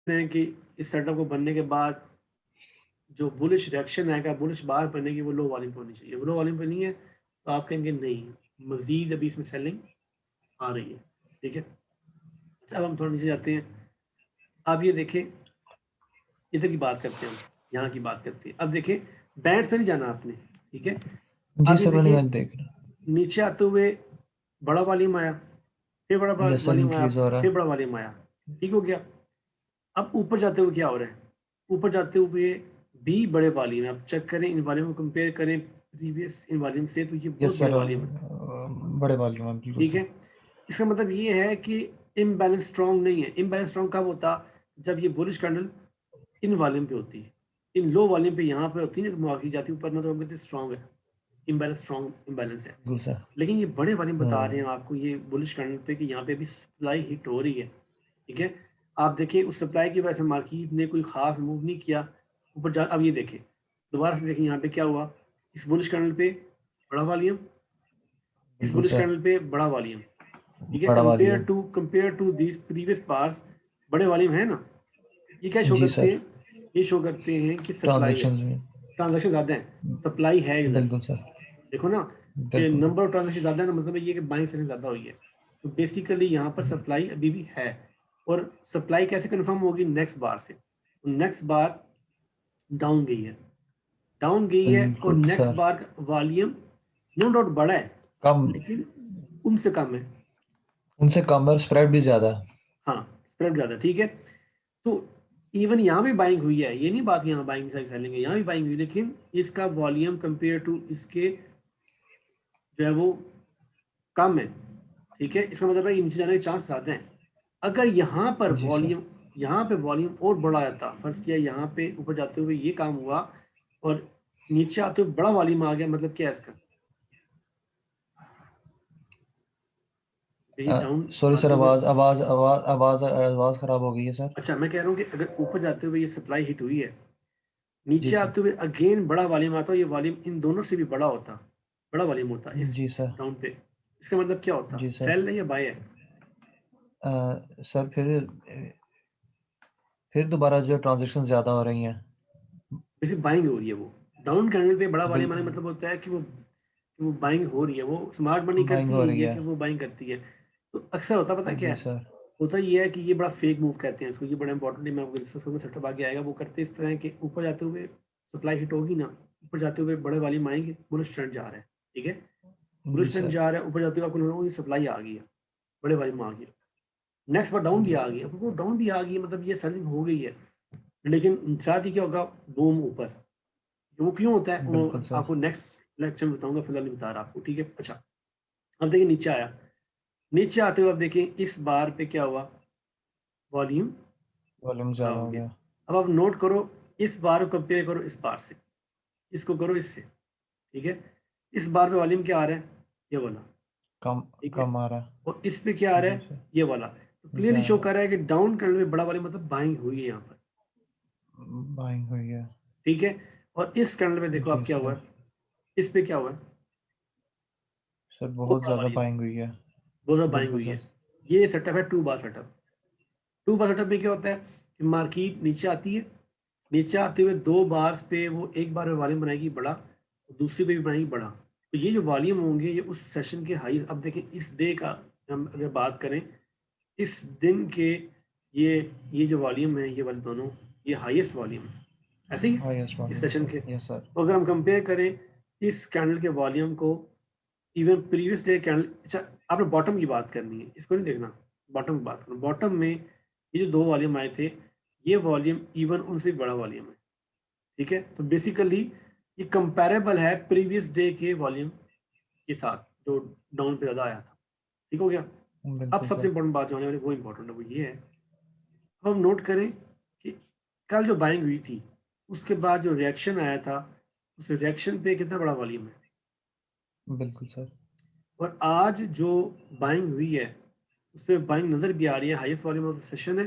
हैं कि इस सेटअप को बनने के बाद जो बुलिश रिएक्शन आएगा, बुलिश बार बनेगी, वो लो वॉल्यूम पे होनी चाहिए। वो लो वॉल्यूम पे नहीं है तो आप कहेंगे नहीं, मज़ीद अभी इसमें सेलिंग आ रही है। ठीक है, अच्छा अब हम थोड़ा नीचे जाते हैं। अब ये देखें, इधर की बात करते हैं, हम यहाँ की बात करते हैं। अब देखें, बैंड से नहीं जाना आपने, ठीक है। जी अब ये सर, मैंने देखें, मैं देख रहा नीचे आते हुए बड़ा वॉल्यूम आया, फिर बड़ा हूँ। यस सर, वॉल्यूम आया, इंक्रीज हो रहा फिर है। बड़ा वॉल्यूम आया, ठीक हो गया। अब ऊपर जाते हुए क्या हो रहा है, ऊपर जाते हुए भी बड़े वॉल्यूम है। आप चेक करें, इन वॉल्यूम को कंपेयर करें प्रीवियस इन वॉल्यूम से, तो ये बहुत यस बड़े सर, वॉल्यूम है। बड़े वॉल्यूम है, बिल्कुल ठीक सर। है, इसका मतलब ये है कि इम्बैलेंस स्ट्रॉन्ग नहीं है। इम्बैलेंस स्ट्रॉन्ग कब होता, जब ये बुलिश कैंडल इन वॉल्यूम पे होती है, इन लो वॉल्यूम पे यहाँ पे होती है ना, मार्की जाती है ऊपर ना, तो हम कहते हैं स्ट्रॉन्ग है, इम्बैलेंस, स्ट्रॉन्ग इम्बैलेंस है। बिल्कुल सर। लेकिन ये बड़े वॉल्यूम बता रहे हैं हम्म। आपको, ये बुलिश कैंडल पे, कि यहाँ पे भी सप्लाई हिट हो रही है। ठीक है, आप देखें उस सप्लाई की वजह से मार्केट ने कोई खास मूव नहीं किया ऊपर जा। अब ये देखें, दोबारा से देखें यहाँ पे क्या हुआ, इस बुलिश कैंडल पे बड़ा वॉल्यूम, इस बिल्कुल बुलिश सर, कैंडल पे बड़ा वॉल्यूम। ठीक है, बड़ा compare volume. To this previous bars, बड़े वॉल्यूम है ना। ये क्या शो जी करते सर। हैं, ये शो करते हैं कि सप्लाई है, ट्रांजेक्शन में। ट्रांजैक्शन ज़्यादा है, सप्लाई है इधर। बिल्कुल सर। देखो ना, कि बिल्कुल। नंबर ऑफ ट्रांजैक्शन ज़्यादा है ना, मतलब ये कि बाइंग सेलिंग ज़्यादा हुई है। तो बेसिकली यहाँ पर सप्लाई अभी भी है। और सप्लाई कैसे कंफर्म होगी, नेक्स्ट बार से। नेक्स्ट बार डाउन गई है, डाउन गई है, और बिल्कुल नेक्स्ट सर। बार का वॉल्यूम नो डाउट बड़ा है, कम। लेकिन उनसे कम है। उनसे कम और स्प्रेड भी ज्यादा है। हाँ, स्प्रेड ज़्यादा, ठीक है। तो इवन यहाँ भी बाइंग हुई है, ये नहीं बात कि यहाँ बाइंग साइड सेलिंग है, यहाँ भी बाइंग हुई, लेकिन इसका वॉल्यूम कंपेयर टू इसके जो है वो कम है। ठीक है, इसका मतलब है कि नीचे जाने के चांस ज़्यादा हैं। अगर यहाँ पर जी सर। वॉल्यूम, यहाँ पे वॉल्यूम और बड़ा जाता, फर्ज किया यहाँ पे ऊपर जाते हुए ये काम हुआ, और नीचे आते हुए बड़ा वॉल्यूम आ गया, मतलब क्या है इसका, ये डाउन सॉरी सर, आते हुए। आवाज खराब हो गई है सर। अच्छा, मैं कह रहा हूँ कि अगर ऊपर जाते हुए ये सप्लाई हिट हुई है, जी नीचे सर। आते हुए अगेन बड़ा वॉल्यूम आता, ये वॉल्यूम इन दोनों से भी बड़ा होता, बड़ा वॉल्यूम होता इस जी सर। डाउन पे, इसका मतलब क्या होता, जी सर। सेल है या बाय है। सर, फिर दोबारा जो ट्रांजेक्शन ज्यादा हो रही हैं। जैसे बाइंग हो रही है, वो डाउन कैंडल पे बड़ा वॉल्यूम आने बिल्कुल। का मतलब होता है कि वो बाइंग हो रही है, वो स्मार्ट मनी बाइंग करती हो है रही ये है। कि वो बाइंग करती है। तो अक्सर होता पता है क्या जी है, सर। होता ये है कि ये बड़ा फेक मूव कहते हैं इसको, ये बड़ा इंपॉर्टेंट है, मैं आपको डिस्कस करूँगा, सेटअप आगे आएगा। वो करते इस तरह है कि ऊपर जाते हुए सप्लाई हिट होगी ना, ऊपर जाते हुए बड़े वॉल्यूम आएंगे, बुलिश ट्रेंड जा रहा है। ठीक है, जी बुलिश ट्रेंड सर। जा रहा है, ऊपर जाते हुए आपको लग रहा है, ये सप्लाई आ गई है, बड़े वॉल्यूम आ गया, नेक्स्ट बार डाउन भी जी। आ गई है, वो डाउन भी आ गई है, मतलब ये सेलिंग हो गई है। लेकिन साथ ही क्या होगा, बूम ऊपर। वो क्यों होता है वो बिल्कुल सर। आपको नेक्स्ट लेक्चर में बताऊंगा, फिलहाल नहीं बता रहा आपको। ठीक है, अच्छा अब देखिए नीचे आया, नीचे आते हुए अब देखिए इस बार पे क्या हुआ, वॉल्यूम वॉल्यूम बड़ा ज्यादा हो हो गया। गया। अब आप नोट करो, इस बार को कंपेयर करो इस बार से, इसको करो इससे। ठीक है, इस बार पे वॉल्यूम क्या आ रहा है, ये वाला। कम। ठीक है, कम आ रहा और इस पे क्या आ है। रहा जी है, सर। ये वाला। तो क्लियरली शो ज्यादा। कर रहा है कि डाउन करने में बड़ा वॉल्यूम मतलब बाइंग हुई है यहाँ पर। बाइंग हुई है। ठीक है, और इस कैंडल में देखो जी आप क्या हुआ सर। है, इस पे क्या हुआ है, सर, बहुत बहुत बड़ा ज्यादा वॉल्यूम, बाइंग हुई है। बहुत ज़्यादा बाइंग बिल्कुल हुई है। सर। ये सेटअप है two bar setup. Two bar setup में क्या होता है कि मार्केट नीचे आती है, नीचे आते हुए दो बार्स पे वो एक बार में वॉल्यूम बनाएगी बड़ा, दूसरी पे भी बनाएगी बड़ा। तो ये जो वॉल्यूम होंगे ये उस सेशन के हाई। अब देखें इस डे का, हम अगर बात करें इस दिन के, ये जो वॉल्यूम है, ये वाले दोनों, ये हाईएस्ट वॉल्यूम है, ऐसे ही है हाईएस्ट इस वॉल्यूम है सेशन सर। के। Yes sir. तो अगर हम कंपेयर करें इस कैंडल के वॉल्यूम को इवन प्रीवियस डे कैंडल, अच्छा आपने बॉटम की बात करनी है, इसको नहीं देखना, बॉटम की बात करो। बॉटम में ये जो दो वॉल्यूम आए थे, ये वॉल्यूम इवन उनसे भी बड़ा वॉल्यूम है। ठीक है, तो बेसिकली ये कंपैरेबल है प्रीवियस डे के वॉल्यूम के साथ, जो डाउन पे ज़्यादा आया था। ठीक हो गया। अब बिल्कुल सबसे सर। इंपॉर्टेंट बात जो आने वाली वो इंपॉर्टेंट है, वो ये है, अब हम नोट करें कि कल जो बाइंग हुई थी, उसके बाद जो रिएक्शन आया था, उस रिएक्शन पे कितना बड़ा वॉल्यूम है, बिल्कुल सर। और आज जो बाइंग हुई है उस पर बाइंग नज़र भी आ रही है, highest volume of the session है,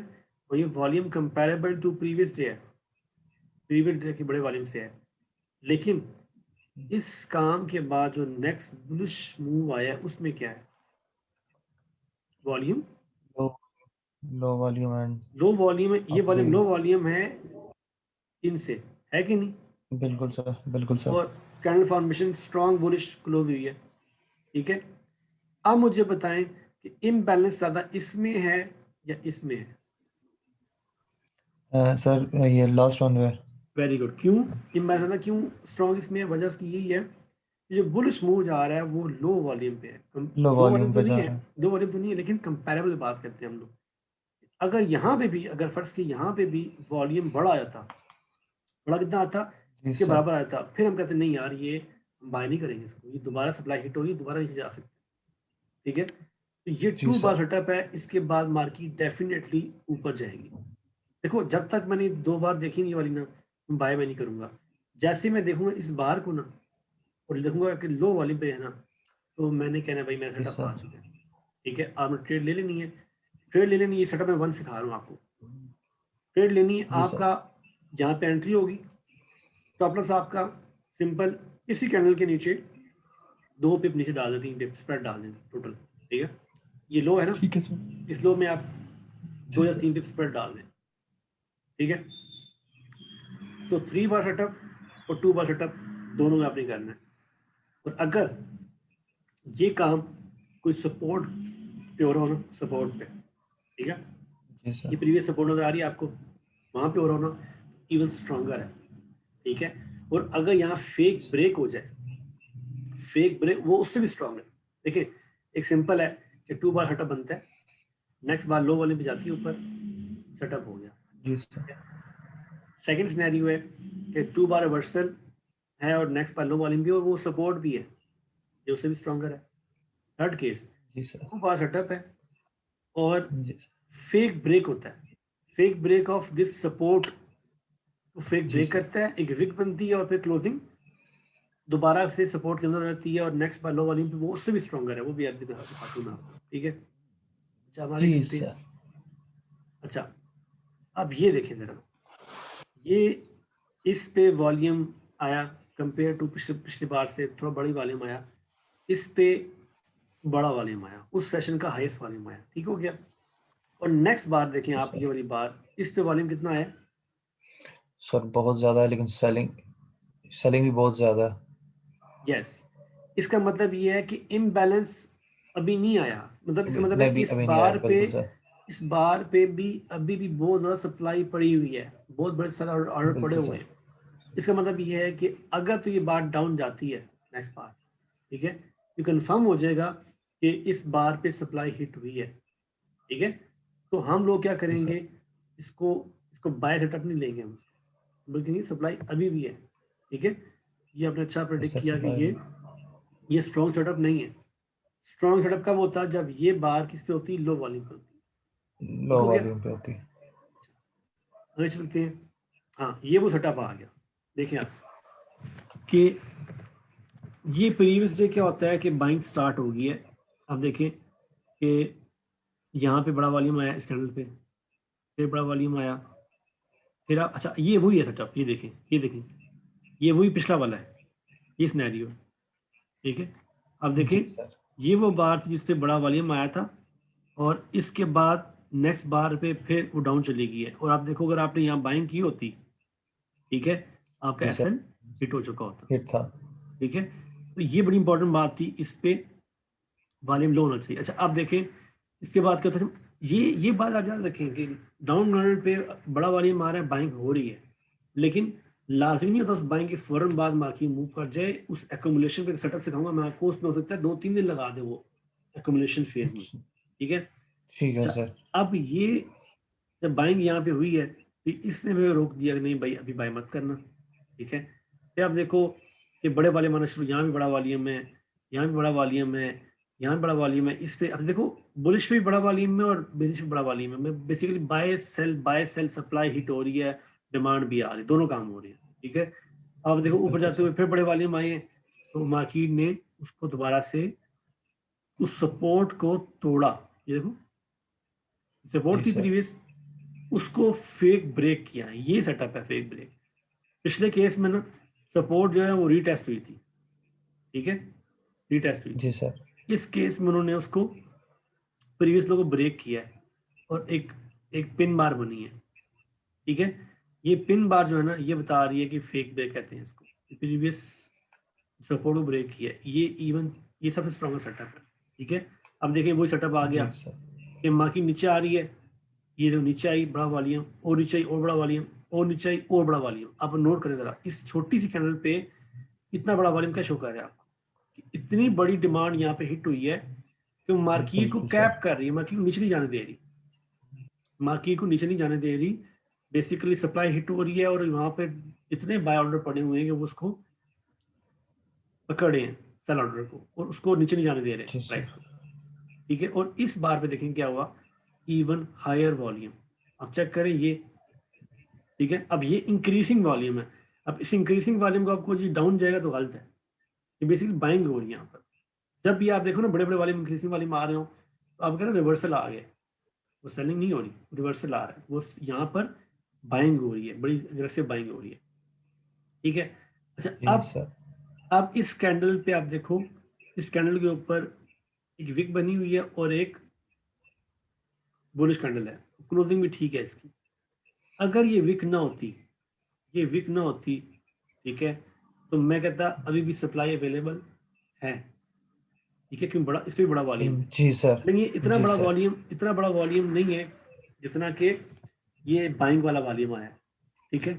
और ये volume comparable to previous day है, प्रीवियस डे के बड़े वॉल्यूम से है। लेकिन इस काम के बाद जो नेक्स्ट बुलिश मूव आया है, उसमें क्या है, volume low. Low volume and low volume है, ये वॉल्यूम लो वॉल्यूम है इनसे, है कि नहीं? बिल्कुल सर, बिल्कुल सर। और candle formation strong bullish close हुई है, ठीक है। अब मुझे बताएं कि इम्बैलेंस ज्यादा इसमें है या इसमें है? सर ये लास्ट वन है। Very good. क्यों इम्बैलेंस ज्यादा, क्यों स्ट्रॉन्ग इसमें है? वजह इसकी यही है, ये जो बुलिश मूव जा रहा है वो लो वॉल्यूम पे है। लो लो वॉल्यूम वॉल्यूम तो पे नहीं जा है, रहा है। लो वॉल्यूम तो नहीं है, लेकिन कंपैरेबल बात करते हैं हम लोग। अगर यहाँ पे भी, अगर फर्ज की यहाँ पे भी वॉल्यूम बड़ा आया था, बड़ा कितना आता, जी इसके सर। बराबर आया था, फिर हम कहते नहीं यार ये बाय नहीं करेंगे इसको, ये दोबारा सप्लाई हिट होगी, दोबारा नीचे जा सकते हैं, ठीक है। तो ये जी 2 बार सर। सेटअप है, इसके बाद मार्केट डेफिनेटली ऊपर जाएगी। देखो जब तक मैंने 2 बार देखी नहीं ये वाली ना, बाय मैं नहीं करूंगा। जैसे मैं देखूंगा इस बार को ना और देखूंगा कि लो वाली पे है ना, तो मैंने कहना भाई मेरा जी सेटअप आ सर। चुका है, ठीक है। आपने ट्रेड ले लेनी है, ट्रेड ले लेनी है। सेटअप मैं 1 सिखा रहा हूँ आपको। ट्रेड लेनी है जी सर। आपका, जहाँ पे एंट्री होगी, स्टॉप लॉस आपका सिंपल इसी कैंडल के नीचे 2 पिप नीचे डाल दें, 3 पिप स्प्रेड डाल दें टोटल, ठीक है। ये लो है ना, ठीक है सर। इस लो में आप जी 2 या सर। 3 पिप स्प्रेड डाल दें, ठीक है। तो 3 बार सेटअप और 2 बार सेटअप दोनों में आपने करना है। और अगर ये काम कोई सपोर्ट पे हो रहा हो ना, सपोर्ट पे, ठीक है, जी ये सर। प्रीवियस सपोर्ट नजर आ रही है आपको, वहां पे हो रहा हो ना, इवन स्ट्रॉन्गर है, ठीक है। और अगर यहाँ फेक ब्रेक हो जाए, फेक ब्रेक वो उससे भी स्ट्रॉन्ग है। देखिए एक सिंपल है कि 2 बार सेटअप बनता है, नेक्स्ट बार लो वाले पे जाती है ऊपर, सेटअप हो गया, जी सर। ठीक है। सेकंड सिनेरियो है कि 2 बार रिवर्सल है और नेक्स्ट बार लो वॉल्यूम भी और वो सपोर्ट भी है, ये उससे भी स्ट्रॉन्गर है। थर्ड केस जी सर। 2 बार सेटअप है और जी सर। फेक ब्रेक होता है, fake break of this support, तो फेक जी ब्रेक सर। करता है, एक विक बनती है और फिर क्लोजिंग दोबारा से सपोर्ट के अंदर रहती है और नेक्स्ट बार लो वॉल्यूम पे वो उससे भी स्ट्रॉन्गर है, वो भी दिखाता हूँ मैं आपको, ठीक है। अच्छा अब आगे जी चलते हैं। सर। अच्छा अब ये देखें जरा, ये इस पे वॉल्यूम आया कंपेयर टू पिछले पिछली बार से थोड़ा बड़ी वॉल्यूम आया, इस पे बड़ा वॉल्यूम आया, उस सेशन का हाईएस्ट वॉल्यूम आया, ठीक हो गया। और नेक्स्ट बार देखें जी आप, ये सर। वाली बार इस पे वॉल्यूम कितना है? सर बहुत ज़्यादा है, लेकिन सेलिंग सेलिंग भी बहुत ज़्यादा है। यस, इसका मतलब ये है कि इम्बैलेंस अभी नहीं आया, मतलब इसका मतलब है नहीं भी इस अभी नहीं आया, बार पे, बिल्कुल सर। इस बार पे भी अभी भी बहुत ज़्यादा सप्लाई पड़ी हुई है, बहुत बड़े सारे ऑर्डर पड़े बिल्कुल हुए सर। हैं। इसका मतलब ये है कि अगर तो ये बात डाउन जाती है नेक्स्ट बार, ठीक है, ये कंफर्म हो जाएगा कि इस बार पे सप्लाई हिट हुई है, ठीक है। तो हम लोग क्या जी करेंगे, सर। इसको इसको बाय सेटअप नहीं लेंगे हम इसको, बल्कि सप्लाई अभी भी है, ठीक है। ये आपने अच्छा जी प्रेडिक्ट सर। किया कि सप्लाई ये स्ट्रॉन्ग सेटअप नहीं है। स्ट्रॉन्ग सेटअप कब होता है? जब ये बार किस पे होती है? लो वॉल्यूम पे होती है, ठीक लो हो गया। वॉल्यूम पे होती है। आगे चलते हैं। हाँ ये वो सेटअप आ गया। देखें आप कि ये प्रीवियस डे क्या होता है कि बाइंग स्टार्ट हो गई है। अब देखें कि यहाँ पे बड़ा वॉल्यूम आया इस कैंडल पे, फिर बड़ा वॉल्यूम आया, फिर आप, अच्छा ये वही है सेटअप, ये देखें, ये देखें, ये वही पिछला वाला है, ये सिनेरियो, ठीक है। अब देखें जी सर। ये वो बार थी जिस पे बड़ा वॉल्यूम आया था और इसके बाद नेक्स्ट बार पे फिर वो डाउन चली गई है। और आप देखो अगर आपने यहाँ बाइंग की होती, ठीक है, आपका जी सर। एसएल हिट हो चुका होता, हिट था। ठीक है। तो ये बड़ी इंपॉर्टेंट बात थी, इस पे वॉल्यूम लो होना चाहिए। अच्छा अब देखें इसके बाद क्या था, ये बात आप याद रखें कि डाउन रनर पे बड़ा वॉल्यूम आ रहा है, बाइंग हो रही है, लेकिन लाजमी नहीं होता उस बाइंग के फौरन बाद मार्केट मूव कर जाए। उस एकोमुलेशन का सेटअप सिखाऊंगा मैं आपको, उसमें हो सकता है 2-3 दिन लगा दे वो एकोमुलेशन फेज में, ठीक है। ठीक है अच्छा सर। अब ये जब बाइंग यहाँ पे हुई है तो इसने हमें रोक दिया कि नहीं भाई अभी बाय मत करना, ठीक है। फिर आप देखो कि बड़े वाले माना शुरू, यहाँ भी बड़ा वॉल्यूम है, यहाँ भी बड़ा वॉल्यूम है, यहाँ भी बड़ा वॉल्यूम है, इस पे अब देखो बुलिश पे भी बड़ा वॉल्यूम है और बेरिश पे बड़ा वॉल्यूम है। मैं basically by sell supply hit हो रही है, डिमांड भी आ रही है, दोनों काम हो रही है, ठीक है। अब देखो ऊपर बिल्कुल जाते सर। हुए फिर बड़े वॉल्यूम आए हैं, तो मार्केट ने उसको दोबारा से उस सपोर्ट को तोड़ा, ये देखो जी सपोर्ट थी सर। प्रीवियस, उसको फेक ब्रेक किया, ये सेटअप है फेक ब्रेक। पिछले केस में ना सपोर्ट जो है वो रीटेस्ट हुई थी, ठीक है, रीटेस्ट हुई जी थी। सर। इस केस में उन्होंने उसको प्रीवियस लोगों को ब्रेक किया है और एक एक पिन बार बनी है, ठीक है। ये पिन बार जो है ना, ये बता रही है कि फेक ब्रेक कहते हैं इसको, प्रीवियस सपोर्ट को ब्रेक किया, ये इवन ये सबसे स्ट्रॉन्ग सेटअप है, ठीक है। अब देखिए वही सेटअप आ गया जी सर। कि मार्केट नीचे आ रही है, ये जो नीचे आई बड़ा वॉल्यूम, और नीचे आई और बड़ा वॉल्यूम, और नीचे आई और बड़ा वॉल्यूम। आप नोट करें जरा, इस छोटी सी कैंडल पे इतना बड़ा वॉल्यूम क्या शो कर रहा है आपको, कि इतनी बड़ी डिमांड यहाँ पे हिट हुई है कि मार्केट को बिल्कुल कैप सर। कर रही है, मार्केट को नीचे नहीं जाने दे रही, मार्केट को नीचे नहीं जाने दे रही। बेसिकली सप्लाई हिट हो रही है और वहां पे इतने बाय ऑर्डर पड़े हुए हैं कि वो उसको पकड़े हैं, सेल ऑर्डर को, और उसको नीचे नहीं जाने दे रहे जी प्राइस सर। को, ठीक है। और इस बार पे देखें क्या हुआ, इवन हायर वॉल्यूम। अब चेक करें ये, ठीक है। अब ये इंक्रीजिंग वॉल्यूम है, अब इस इंक्रीजिंग वॉल्यूम को आपको जी डाउन जाएगा तो गलत है, ये बेसिकली बाइंग हो रही है यहाँ पर। जब भी आप देखो ना बड़े बड़े वॉल्यूम इंक्रीजिंग वॉल्यूम आ रहे हो, तो आप कह रहे रिवर्सल आ गया, वो सेलिंग नहीं हो रही, रिवर्सल आ रहा है, वो यहाँ पर बाइंग हो रही है, बड़ी अग्रेसिव बाइंग हो रही है, ठीक है। अच्छा, जी सर। अब इस कैंडल पे आप देखो, इस कैंडल के ऊपर एक विक बनी हुई है और एक बुलिश कैंडल है, क्लोजिंग भी ठीक है इसकी। अगर ये विक ना होती, ये विक ना होती, ठीक है, तो मैं कहता अभी भी सप्लाई अवेलेबल है, ठीक है, क्यों बड़ा, इस पे बड़ा वॉल्यूम है। जी सर। लेकिन ये इतना जी बड़ा सर। वॉल्यूम, इतना बड़ा वॉल्यूम नहीं है जितना कि ये बाइंग वाला वॉल्यूम आया है, ठीक है।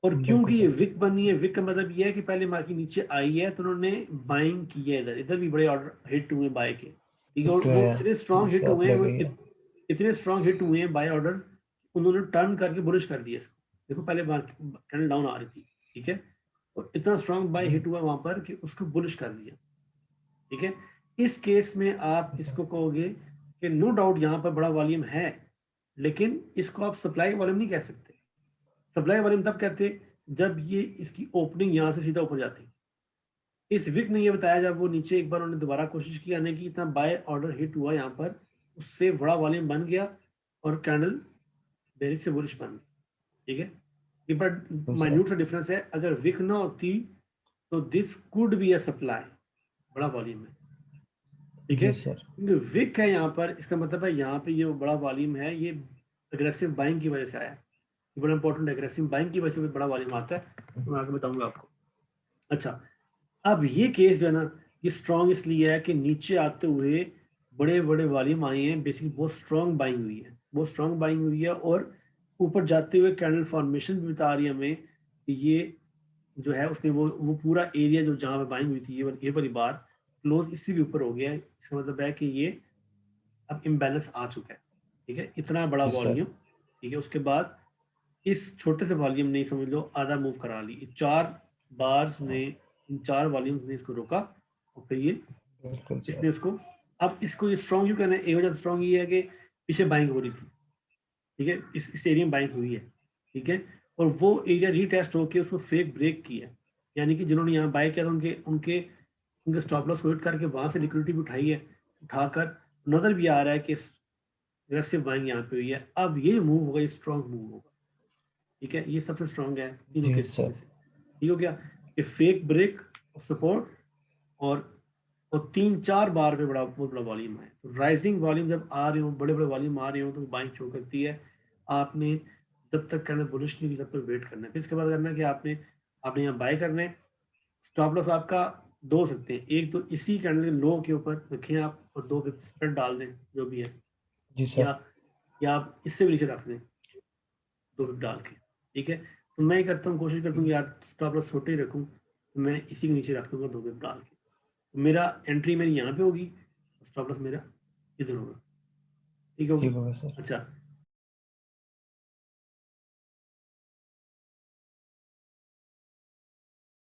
और बिल्कुल क्योंकि ये सर। विक बनी है, विक का मतलब ये है कि पहले मार्केट नीचे आई है तो उन्होंने बाइंग की है, इधर इधर भी बड़े ऑर्डर हिट हुए बाय के, ठीक है। और हिट हुए वो हैं। इतने जी स्ट्रॉन्ग हिट सर, आप हुए हैं, ले वो गई है। इतने स्ट्रॉन्ग हिट हुए हैं बाय ऑर्डर, उन्होंने टर्न करके बुलिश कर दिया इसको। देखो पहले मार्केट कैंडल डाउन आ रही थी, ठीक है, और इतना स्ट्रॉन्ग बाय हिट हुआ वहां पर कि उसको बुलिश कर दिया, ठीक है। इस केस में आप जी सर। इसको कहोगे कि नो डाउट यहाँ पर बड़ा वॉल्यूम है, लेकिन इसको आप सप्लाई वॉल्यूम नहीं कह सकते। सप्लाई वॉल्यूम तब कहते जब ये इसकी ओपनिंग यहाँ से सीधा ऊपर जाती। इस विक ने ये बताया जब वो नीचे एक बार उन्होंने दोबारा कोशिश की आने की, इतना बाय ऑर्डर हिट हुआ यहाँ पर, उससे बड़ा वॉल्यूम बन गया और कैंडल बेरिश से बुलिश बन गई, ठीक है। ये बड़ा बिल्कुल सर। माइन्यूट सा डिफरेंस है। अगर विक ना होती तो this could be a supply, बड़ा वॉल्यूम है, ठीक है। जी सर। क्योंकि विक है यहाँ पर, इसका मतलब है यहाँ पे ये बड़ा वॉल्यूम है, ये अग्रेसिव बाइंग की वजह से आया है। ये बड़ा इंपॉर्टेंट, अग्रेसिव बाइंग की वजह से बड़ा वॉल्यूम आता है, तो मैं आगे बताऊंगा आपको। अच्छा, अब ये केस जो है ना, ये स्ट्रॉन्ग इसलिए है कि नीचे आते हुए बड़े बड़े वॉल्यूम आए हैं, बेसिकली बहुत स्ट्रॉन्ग बाइंग हुई है, बहुत स्ट्रॉन्ग बाइंग हुई है। और ऊपर जाते हुए कैंडल फॉर्मेशन भी बता रही है हमें कि ये जो है उसने वो पूरा एरिया जो जहाँ पे बाइंग हुई थी, ये वाली बार क्लोज इससे भी ऊपर हो गया है। इसका मतलब है कि ये अब इम्बैलेंस आ चुका है, ठीक है, इतना बड़ा जी सर। वॉल्यूम, ठीक है। उसके बाद इस छोटे से वॉल्यूम ने समझ लो आधा मूव करा ली, चार बार्स ने, इन चार वॉल्यूम्स ने इसको रोका, और फिर ये बिल्कुल इसने सर। इसको, अब इसको ये स्ट्रॉन्ग क्यों कहना है, एक वजह स्ट्रॉन्ग ये है कि पीछे बाइंग हो रही थी, ठीक है, इस एरिया में बाइंग हुई है, ठीक है। और वो एरिया रीटेस्ट होकर उसको फेक ब्रेक किया है, यानी कि जिन्होंने यहाँ बाय किया था उनके उनके उनके स्टॉप लॉस को हिट करके वहां से लिक्विडिटी भी उठाई है, उठाकर नजर भी आ रहा है कि अग्रेसिव बाइंग यहाँ पे हुई है। अब ये मूव होगा, ये स्ट्रॉन्ग मूव होगा, ठीक है। ये सबसे स्ट्रॉन्ग है तीनों जी केसेस में सर। से, ठीक हो गया। ये फेक ब्रेक ऑफ सपोर्ट, और और 3-4 बार पे बड़ा बहुत बड़ा वॉल्यूम है। तो राइजिंग वॉल्यूम जब आ रहे हो, बड़े बड़े वॉल्यूम आ रहे हो, तो बाइंग शो करती है। आपने जब तक करना बुलिश नहीं हुई तब तक वेट करना है। फिर इसके बाद करना है कि आपने आपने यहाँ बाय करना है। स्टॉप लॉस आपका दो हो सकते हैं, एक तो इसी कैंडल के लो के ऊपर रखें आप, और दो पे स्प्रेड डाल दें जो भी है, जी या सर। आप इससे भी नीचे रख दें, दो पे डाल के, ठीक है। तो मैं करता हूँ, कोशिश करता हूँ कि यार स्टॉप लॉस छोटे ही रखूँ, तो मैं इसी के नीचे रख दूंगा दो पे डाल के। तो मेरा एंट्री मेरी यहाँ पे होगी, स्टॉप लॉस मेरा इधर होगा, ठीक ठीक होगा। होगा सर। अच्छा,